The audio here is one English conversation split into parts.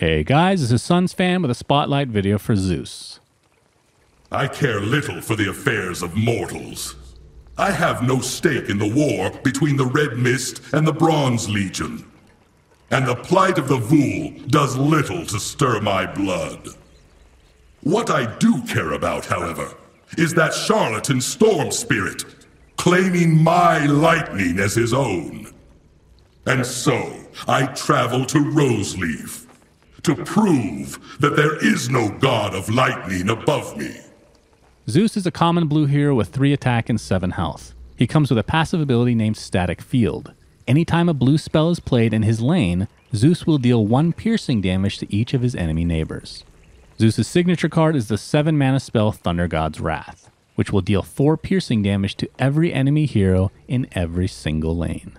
Hey guys, this is SUNSfan with a spotlight video for Zeus. I care little for the affairs of mortals. I have no stake in the war between the Red Mist and the Bronze Legion. And the plight of the Vul does little to stir my blood. What I do care about, however, is that charlatan storm spirit, claiming my lightning as his own. And so, I travel to Roseleaf, to prove that there is no god of lightning above me. Zeus is a common blue hero with 3 attack and 7 health. He comes with a passive ability named Static Field. Anytime a blue spell is played in his lane, Zeus will deal 1 piercing damage to each of his enemy neighbors. Zeus's signature card is the 7-mana spell Thunder God's Wrath, which will deal 4 piercing damage to every enemy hero in every single lane.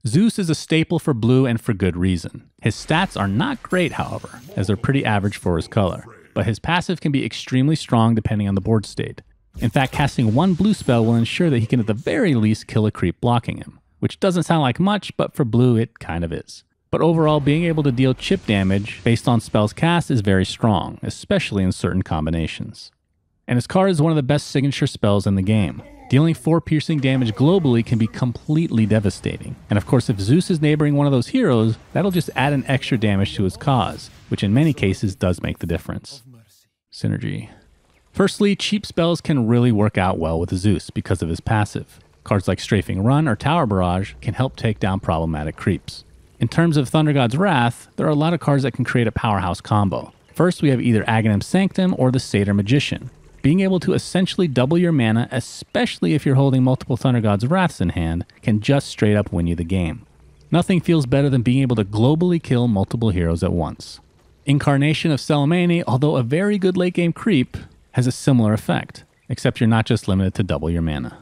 Zeus is a staple for blue and for good reason. His stats are not great, however, as they're pretty average for his color, but his passive can be extremely strong depending on the board state. In fact, casting 1 blue spell will ensure that he can at the very least kill a creep blocking him, which doesn't sound like much, but for blue it kind of is. But overall, being able to deal chip damage based on spells cast is very strong, especially in certain combinations. And his card is one of the best signature spells in the game. Dealing 4 piercing damage globally can be completely devastating. And of course, if Zeus is neighboring one of those heroes, that'll just add an extra damage to his cause, which in many cases does make the difference. Synergy. Firstly, cheap spells can really work out well with Zeus because of his passive. Cards like Strafing Run or Tower Barrage can help take down problematic creeps. In terms of Thunder God's Wrath, there are a lot of cards that can create a powerhouse combo. First, we have either Aghanim Sanctum or the Satyr Magician. Being able to essentially double your mana, especially if you're holding multiple Thunder God's Wraths in hand, can just straight up win you the game. Nothing feels better than being able to globally kill multiple heroes at once. Incarnation of Salamene, although a very good late game creep, has a similar effect, except you're not just limited to double your mana.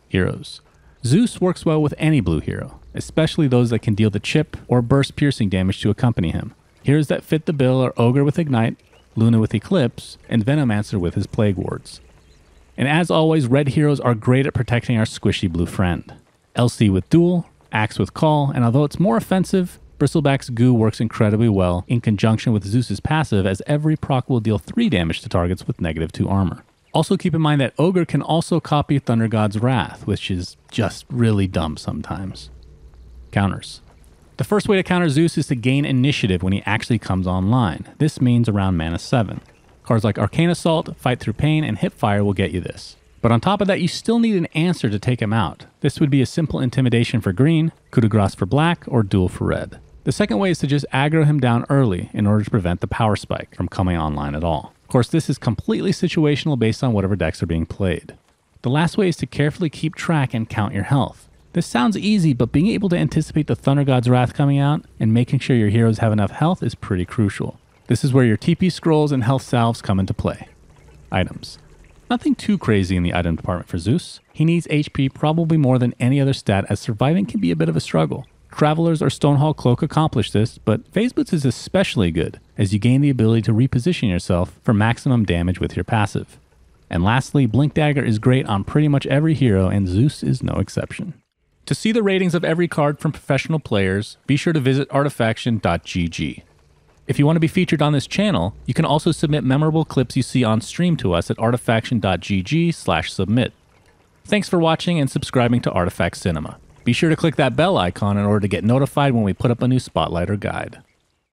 Heroes. Zeus works well with any blue hero, especially those that can deal the chip or burst piercing damage to accompany him. Heroes that fit the bill are Ogre with Ignite, Luna with Eclipse, and Venomancer with his Plague Wards. And as always, red heroes are great at protecting our squishy blue friend. LC with Duel, Axe with Call, and although it's more offensive, Bristleback's Goo works incredibly well in conjunction with Zeus's passive, as every proc will deal 3 damage to targets with -2 armor. Also keep in mind that Ogre can also copy Thunder God's Wrath, which is just really dumb sometimes. Counters. The first way to counter Zeus is to gain initiative when he actually comes online. This means around mana 7. Cards like Arcane Assault, Fight Through Pain, and Hipfire will get you this. But on top of that, you still need an answer to take him out. This would be a simple Intimidation for green, Coup de Grace for black, or Duel for red. The second way is to just aggro him down early in order to prevent the power spike from coming online at all. Of course, this is completely situational based on whatever decks are being played. The last way is to carefully keep track and count your health. This sounds easy, but being able to anticipate the Thunder God's Wrath coming out and making sure your heroes have enough health is pretty crucial. This is where your TP scrolls and health salves come into play. Items. Nothing too crazy in the item department for Zeus. He needs HP probably more than any other stat, as surviving can be a bit of a struggle. Travelers or Stonehall Cloak accomplish this, but Phase Boots is especially good, as you gain the ability to reposition yourself for maximum damage with your passive. And lastly, Blink Dagger is great on pretty much every hero, and Zeus is no exception. To see the ratings of every card from professional players, be sure to visit artifaction.gg. If you want to be featured on this channel, you can also submit memorable clips you see on stream to us at artifaction.gg/submit. Thanks for watching and subscribing to Artifact Cinema. Be sure to click that bell icon in order to get notified when we put up a new spotlight or guide.